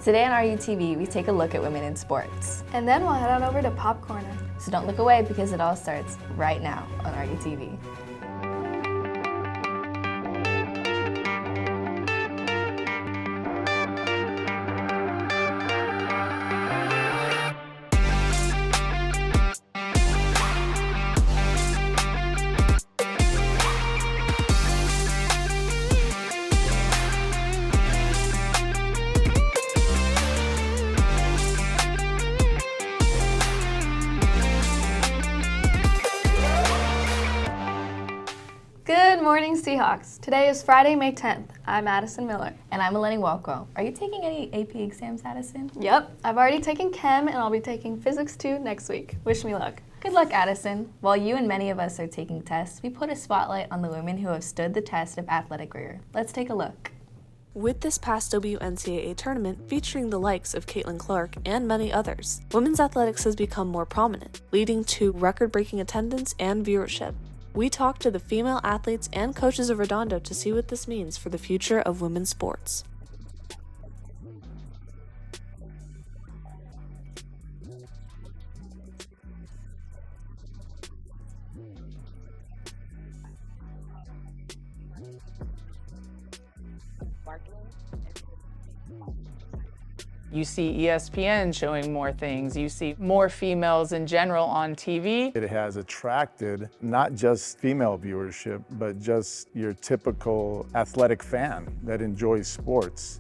Today on RUTV, we take a look at women in sports. And then we'll head on over to Pop Corner. So don't look away because it all starts right now on RUTV. Good morning, Seahawks. Today is Friday, May 10th. I'm Addison Miller. And I'm Eleni Walco. Are you taking any AP exams, Addison? Yep, I've already taken Chem and I'll be taking Physics 2 next week. Wish me luck. Good luck, Addison. While you and many of us are taking tests, we put a spotlight on the women who have stood the test of athletic rigor. Let's take a look. With this past WNCAA tournament featuring the likes of Caitlin Clark and many others, women's athletics has become more prominent, leading to record-breaking attendance and viewership. We talked to the female athletes and coaches of Redondo to see what this means for the future of women's sports. You see ESPN showing more things. You see more females in general on TV. It has attracted not just female viewership, but just your typical athletic fan that enjoys sports.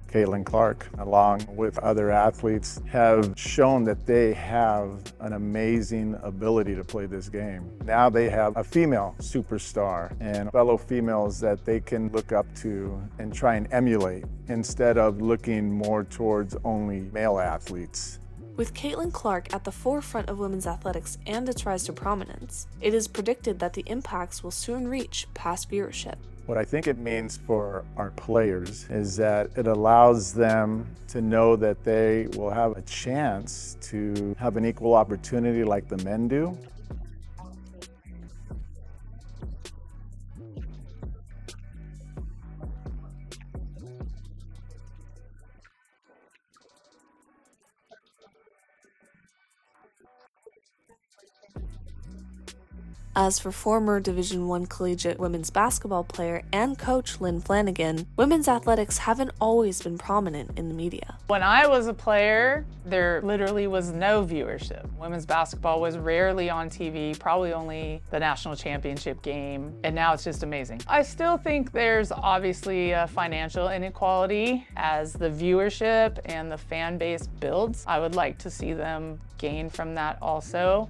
Caitlin Clark, along with other athletes, have shown that they have an amazing ability to play this game. Now they have a female superstar and fellow females that they can look up to and try and emulate instead of looking more towards only male athletes. With Caitlin Clark at the forefront of women's athletics and its rise to prominence, it is predicted that the impacts will soon reach past viewership. What I think it means for our players is that it allows them to know that they will have a chance to have an equal opportunity like the men do. As for former Division I collegiate women's basketball player and coach Lynn Flanagan, women's athletics haven't always been prominent in the media. When I was a player, there literally was no viewership. Women's basketball was rarely on TV, probably only the national championship game, and now it's just amazing. I still think there's obviously a financial inequality as the viewership and the fan base builds. I would like to see them gain from that also.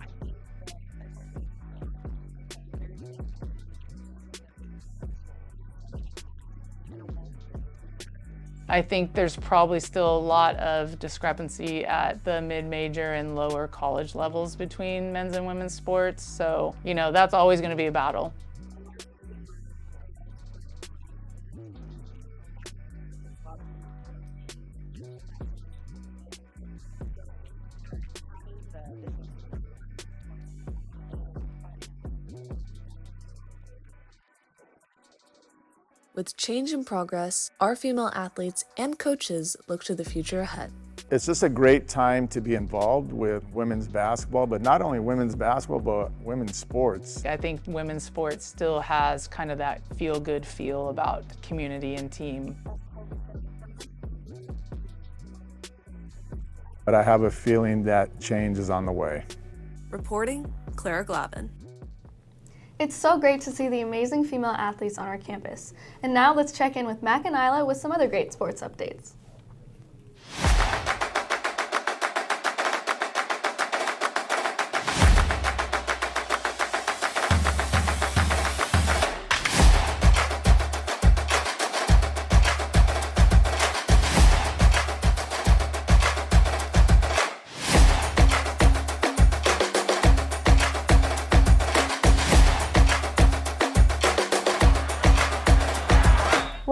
I think there's probably still a lot of discrepancy at the mid-major and lower college levels between men's and women's sports. So, that's always going to be a battle. With change in progress, our female athletes and coaches look to the future ahead. It's just a great time to be involved with women's basketball, but not only women's basketball, but women's sports. I think women's sports still has kind of that feel-good feel about community and team. But I have a feeling that change is on the way. Reporting, Clara Glavin. It's so great to see the amazing female athletes on our campus. And now let's check in with Mac and Isla with some other great sports updates.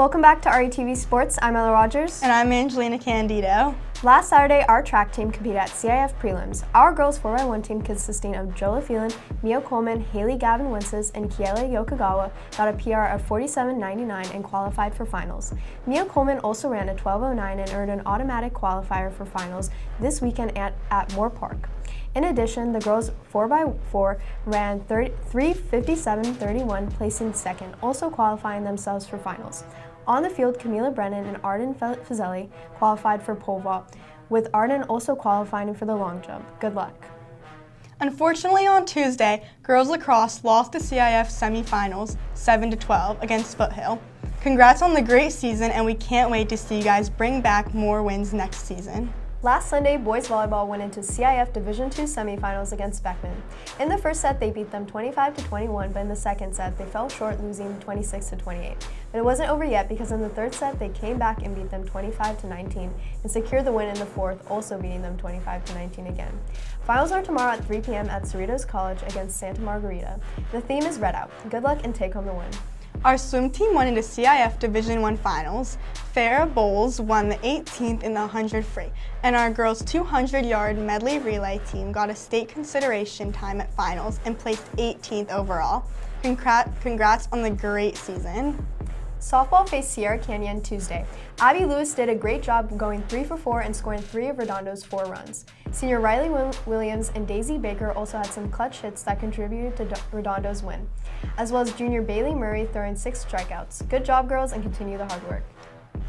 Welcome back to RUTV Sports. I'm Ella Rogers. And I'm Angelina Candido. Last Saturday, our track team competed at CIF prelims. Our girls 4x1 team consisting of Jola Phelan, Mia Coleman, Haley Gavin Wences, and Kiele Yokogawa got a PR of 47.99 and qualified for finals. Mia Coleman also ran a 12.09 and earned an automatic qualifier for finals this weekend at Moore Park. In addition, the girls 4x4 ran 3:57.31, placing second, also qualifying themselves for finals. On the field, Camila Brennan and Arden Fazeli qualified for pole vault, with Arden also qualifying for the long jump. Good luck. Unfortunately, on Tuesday, girls lacrosse lost the CIF semifinals 7-12 against Foothill. Congrats on the great season, and we can't wait to see you guys bring back more wins next season. Last Sunday, boys volleyball went into CIF Division II semifinals against Beckman. In the first set, they beat them 25-21, but in the second set, they fell short, losing 26-28. But it wasn't over yet, because in the third set, they came back and beat them 25-19 and secured the win in the fourth, also beating them 25-19 again. Finals are tomorrow at 3 p.m. at Cerritos College against Santa Margarita. The theme is Red Out. Good luck and take home the win. Our swim team went into CIF Division I finals. Farrah Bowles won the 18th in the 100 free, and our girls' 200-yard medley relay team got a state consideration time at finals and placed 18th overall. Congrats on the great season. Softball faced Sierra Canyon Tuesday. Abby Lewis did a great job going 3 for 4 and scoring 3 of Redondo's 4 runs. Senior Riley Williams and Daisy Baker also had some clutch hits that contributed to Redondo's win, as well as junior Bailey Murray throwing 6 strikeouts. Good job, girls, and continue the hard work.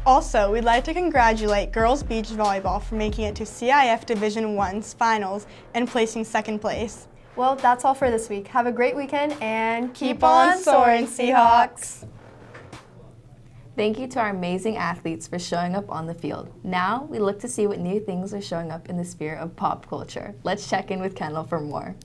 Also, we'd like to congratulate girls beach volleyball for making it to CIF Division I's finals and placing second place. Well, that's all for this week. Have a great weekend and Keep on soaring, Seahawks! Thank you to our amazing athletes for showing up on the field. Now, we look to see what new things are showing up in the sphere of pop culture. Let's check in with Kendall for more.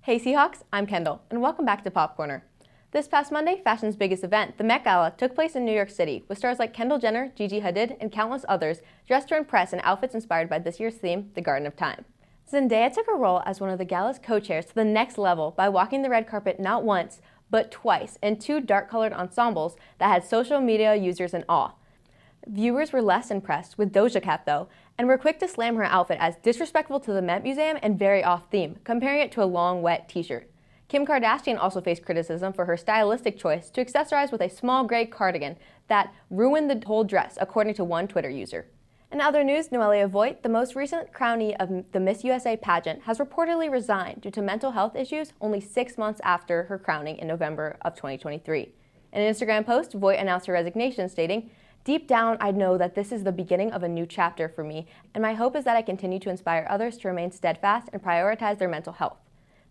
Hey Seahawks, I'm Kendall, and welcome back to Pop Corner. This past Monday, fashion's biggest event, the Met Gala, took place in New York City, with stars like Kendall Jenner, Gigi Hadid, and countless others dressed to impress in outfits inspired by this year's theme, the Garden of Time. Zendaya took her role as one of the gala's co-chairs to the next level by walking the red carpet not once, but twice in 2 dark-colored ensembles that had social media users in awe. Viewers were less impressed with Doja Cat, though, and were quick to slam her outfit as disrespectful to the Met Museum and very off-theme, comparing it to a long, wet t-shirt. Kim Kardashian also faced criticism for her stylistic choice to accessorize with a small gray cardigan that ruined the whole dress, according to one Twitter user. In other news, Noelia Voigt, the most recent crownee of the Miss USA pageant, has reportedly resigned due to mental health issues only 6 months after her crowning in November of 2023. In an Instagram post, Voigt announced her resignation, stating, "Deep down, I know that this is the beginning of a new chapter for me, and my hope is that I continue to inspire others to remain steadfast and prioritize their mental health."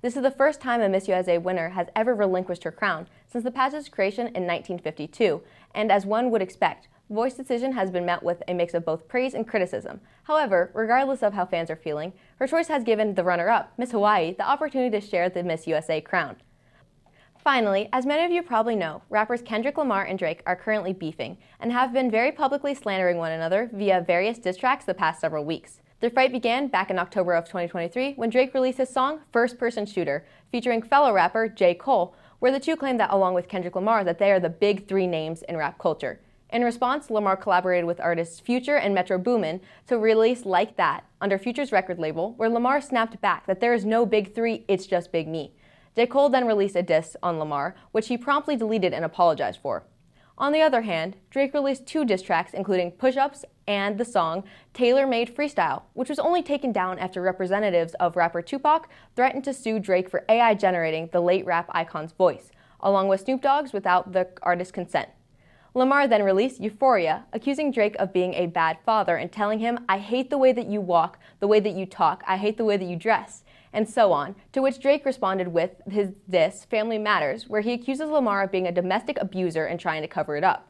This is the first time a Miss USA winner has ever relinquished her crown since the pageant's creation in 1952, and as one would expect, Voigt's decision has been met with a mix of both praise and criticism. However, regardless of how fans are feeling, her choice has given the runner-up, Miss Hawaii, the opportunity to share the Miss USA crown. Finally, as many of you probably know, rappers Kendrick Lamar and Drake are currently beefing and have been very publicly slandering one another via various diss tracks the past several weeks. Their fight began back in October of 2023 when Drake released his song First Person Shooter, featuring fellow rapper J. Cole, where the two claim that, along with Kendrick Lamar, that they are the big 3 names in rap culture. In response, Lamar collaborated with artists Future and Metro Boomin to release Like That under Future's record label, where Lamar snapped back that there is no big 3, it's just Big Me. J. Cole then released a diss on Lamar, which he promptly deleted and apologized for. On the other hand, Drake released 2 diss tracks, including Push-Ups and the song Tailor-Made Freestyle, which was only taken down after representatives of rapper Tupac threatened to sue Drake for AI generating the late rap icon's voice, along with Snoop Dogg's without the artist's consent. Lamar then released Euphoria, accusing Drake of being a bad father and telling him, "I hate the way that you walk, the way that you talk, I hate the way that you dress," and so on, to which Drake responded with his diss, Family Matters, where he accuses Lamar of being a domestic abuser and trying to cover it up.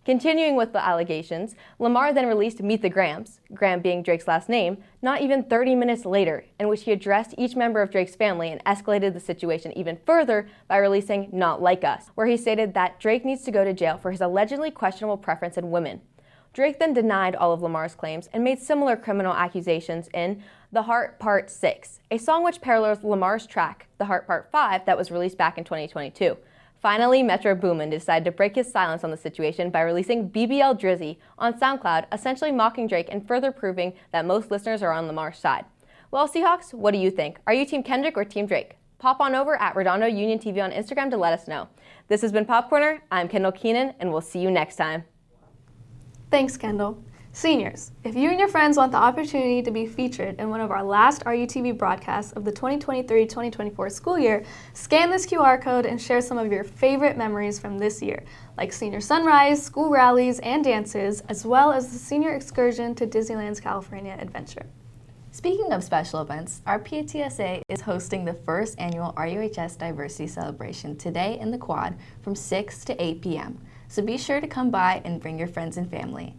Continuing with the allegations, Lamar then released Meet the Grams, Graham being Drake's last name, not even 30 minutes later, in which he addressed each member of Drake's family and escalated the situation even further by releasing Not Like Us, where he stated that Drake needs to go to jail for his allegedly questionable preference in women. Drake then denied all of Lamar's claims and made similar criminal accusations in The Heart Part 6, a song which parallels Lamar's track, The Heart Part 5, that was released back in 2022. Finally, Metro Boomin decided to break his silence on the situation by releasing BBL Drizzy on SoundCloud, essentially mocking Drake and further proving that most listeners are on Lamar's side. Well, Seahawks, what do you think? Are you Team Kendrick or Team Drake? Pop on over at Redondo Union TV on Instagram to let us know. This has been Pop Corner. I'm Kendall Keenan, and we'll see you next time. Thanks, Kendall. Seniors, if you and your friends want the opportunity to be featured in one of our last RUTV broadcasts of the 2023-2024 school year, scan this QR code and share some of your favorite memories from this year, like senior sunrise, school rallies, and dances, as well as the senior excursion to Disneyland's California Adventure. Speaking of special events, our PTSA is hosting the first annual RUHS Diversity Celebration today in the Quad from 6 to 8 p.m. So be sure to come by and bring your friends and family.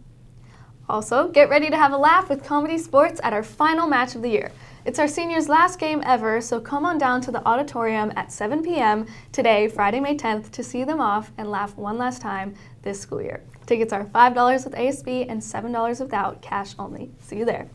Also, get ready to have a laugh with Comedy Sports at our final match of the year. It's our seniors' last game ever, so come on down to the auditorium at 7 p.m. today, Friday, May 10th, to see them off and laugh one last time this school year. Tickets are $5 with ASB and $7 without, cash only. See you there.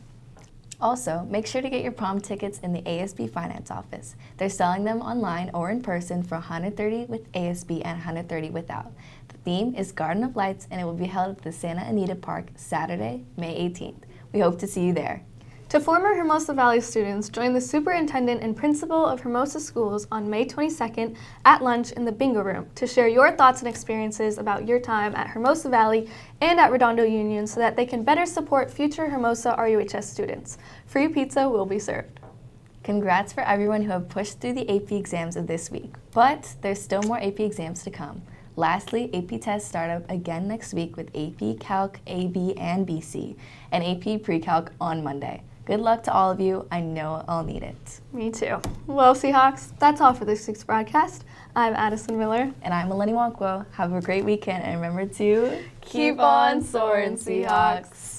Also, make sure to get your prom tickets in the ASB Finance office. They're selling them online or in person for $130 with ASB and $130 without. The theme is Garden of Lights, and it will be held at the Santa Anita Park Saturday, May 18th. We hope to see you there. To former Hermosa Valley students, join the superintendent and principal of Hermosa Schools on May 22nd at lunch in the bingo room to share your thoughts and experiences about your time at Hermosa Valley and at Redondo Union so that they can better support future Hermosa RUHS students. Free pizza will be served. Congrats for everyone who have pushed through the AP exams of this week, but there's still more AP exams to come. Lastly, AP tests start up again next week with AP Calc, AB, and BC, and AP Pre-Calc on Monday. Good luck to all of you. I know I'll need it. Me too. Well, Seahawks, that's all for this week's broadcast. I'm Addison Miller. And I'm Melanie Wankwo. Have a great weekend, and remember to keep on soaring, Seahawks.